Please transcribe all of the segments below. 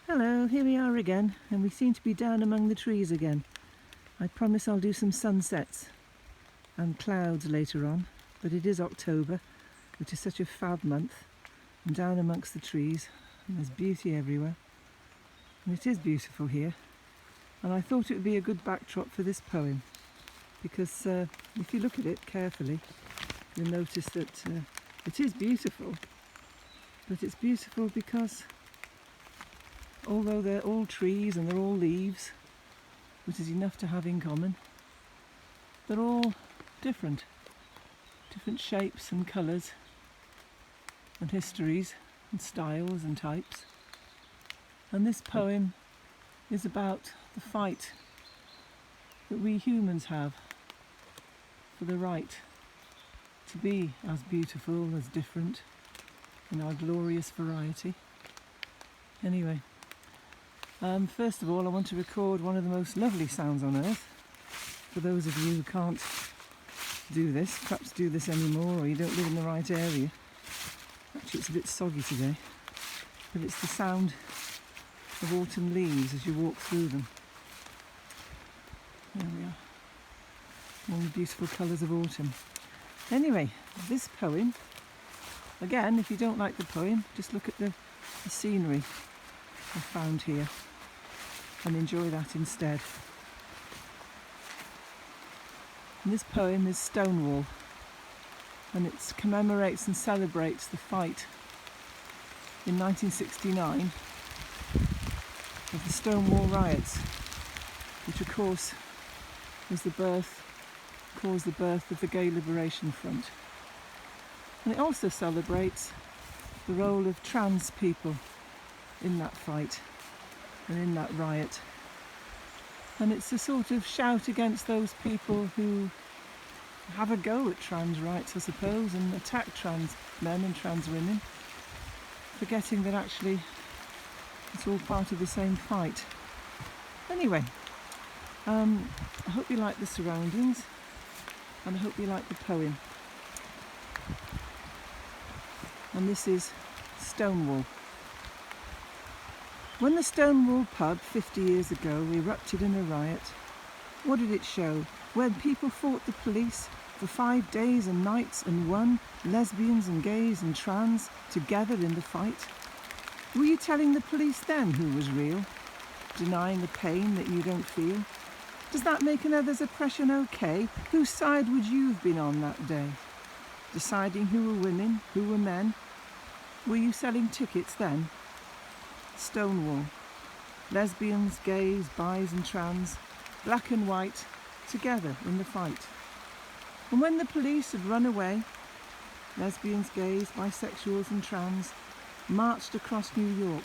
Hello, here we are again, and we seem to be down among the trees again. I promise I'll do some sunsets and clouds later on, but it is October, which is such a fab month. I'm down amongst the trees, and there's beauty everywhere. And it is beautiful here, and I thought it would be a good backdrop for this poem, because if you look at it carefully, you'll notice that it is beautiful, but it's beautiful because although they're all trees and they're all leaves, which is enough to have in common, they're all different shapes and colours and histories and styles and types. And this poem is about the fight that we humans have for the right to be as beautiful, as different in our glorious variety. Anyway, first of all I want to record one of the most lovely sounds on earth. For those of you who can't do this, perhaps do this anymore, or you don't live in the right area. Actually it's a bit soggy today, but it's the sound of autumn leaves as you walk through them. There we are, all the beautiful colours of autumn. Anyway, this poem, again, if you don't like the poem, just look at the scenery I found here and enjoy that instead. And this poem is Stonewall, and it commemorates and celebrates the fight in 1969 of the Stonewall Riots, which of course was caused the birth of the Gay Liberation Front. And it also celebrates the role of trans people in that fight and in that riot. And it's a sort of shout against those people who have a go at trans rights, I suppose, and attack trans men and trans women, forgetting that actually it's all part of the same fight. Anyway, I hope you like the surroundings, and I hope you like the poem. And this is Stonewall. When the Stonewall pub 50 years ago erupted in a riot, what did it show? When people fought the police for 5 days and nights and won, lesbians and gays and trans together in the fight? Were you telling the police then who was real? Denying the pain that you don't feel? Does that make another's oppression okay? Whose side would you have been on that day? Deciding who were women, who were men? Were you selling tickets then? Stonewall. Lesbians, gays, bis and trans, black and white, together in the fight. And when the police had run away, lesbians, gays, bisexuals and trans marched across New York,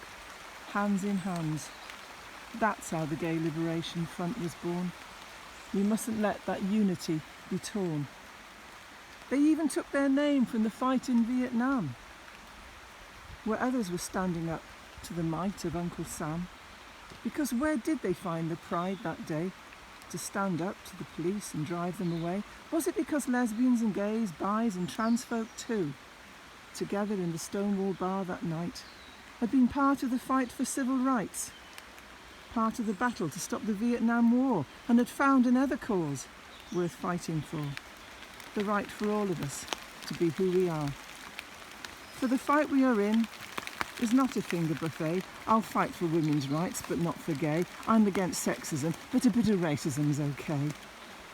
hands in hands. That's how the Gay Liberation Front was born. We mustn't let that unity be torn. They even took their name from the fight in Vietnam, where others were standing up to the might of Uncle Sam. Because where did they find the pride that day to stand up to the police and drive them away? Was it because lesbians and gays, bis and trans folk too, together in the Stonewall bar that night, had been part of the fight for civil rights, part of the battle to stop the Vietnam War, and had found another cause worth fighting for, the right for all of us to be who we are? For the fight we are in is not a finger buffet. I'll fight for women's rights, but not for gay. I'm against sexism, but a bit of racism's okay.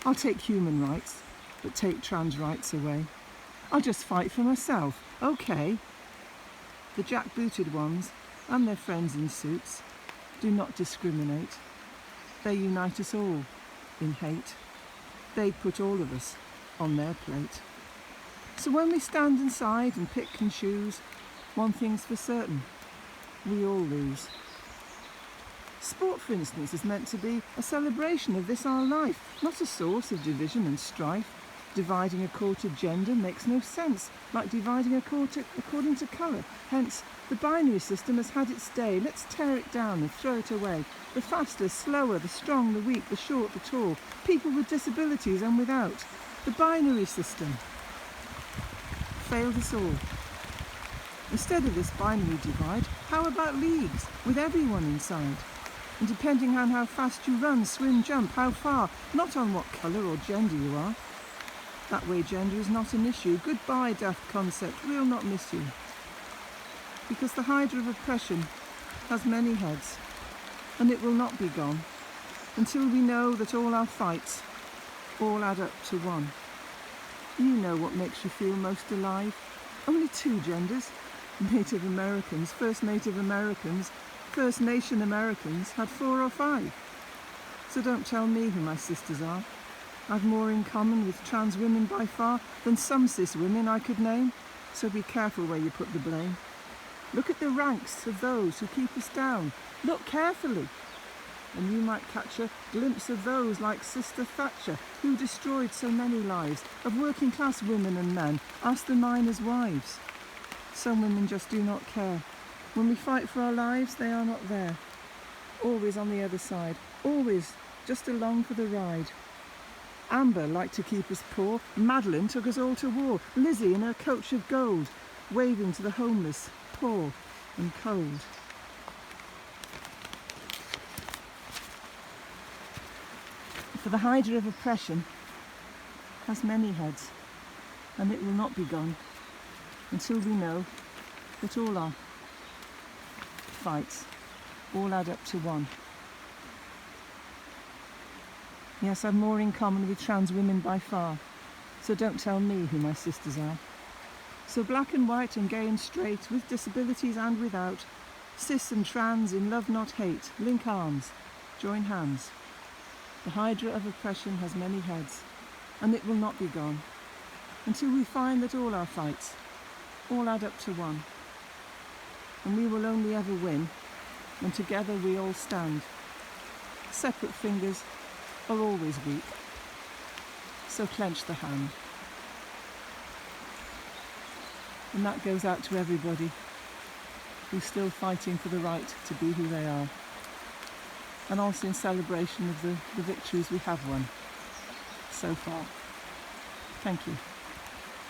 I'll take human rights, but take trans rights away. I'll just fight for myself, okay. The jack-booted ones and their friends in suits do not discriminate. They unite us all in hate. They put all of us on their plate. So when we stand inside and pick and choose, one thing's for certain, we all lose. Sport, for instance, is meant to be a celebration of this our life, not a source of division and strife. Dividing according to gender makes no sense, like dividing according to colour. Hence, the binary system has had its day. Let's tear it down and throw it away. The faster, slower, the strong, the weak, the short, the tall, people with disabilities and without. The binary system failed us all. Instead of this binary divide, how about leagues with everyone inside? And depending on how fast you run, swim, jump, how far, not on what colour or gender you are. That way gender is not an issue. Goodbye, daft concept, we'll not miss you. Because the hydra of oppression has many heads, and it will not be gone until we know that all our fights all add up to one. You know what makes you feel most alive. Only two genders. Native Americans, First Native Americans, First Nation Americans had 4 or 5. So don't tell me who my sisters are. I've more in common with trans women by far than some cis women I could name. So be careful where you put the blame. Look at the ranks of those who keep us down. Look carefully. And you might catch a glimpse of those like Sister Thatcher, who destroyed so many lives of working class women and men. Ask the miners' wives. Some women just do not care. When we fight for our lives, they are not there. Always on the other side. Always just along for the ride. Amber liked to keep us poor. Madeline took us all to war. Lizzie in her coach of gold, waving to the homeless, poor and cold. For the hydra of oppression has many heads, and it will not be gone until we know that all our fights all add up to one. Yes, I've more in common with trans women by far, so don't tell me who my sisters are. So black and white and gay and straight, with disabilities and without, cis and trans in love not hate, link arms, join hands. The hydra of oppression has many heads, and it will not be gone until we find that all our fights all add up to one. And we will only ever win when together we all stand. Separate fingers are always weak, so clench the hand. And that goes out to everybody who's still fighting for the right to be who they are, and also in celebration of the victories we have won so far. Thank you.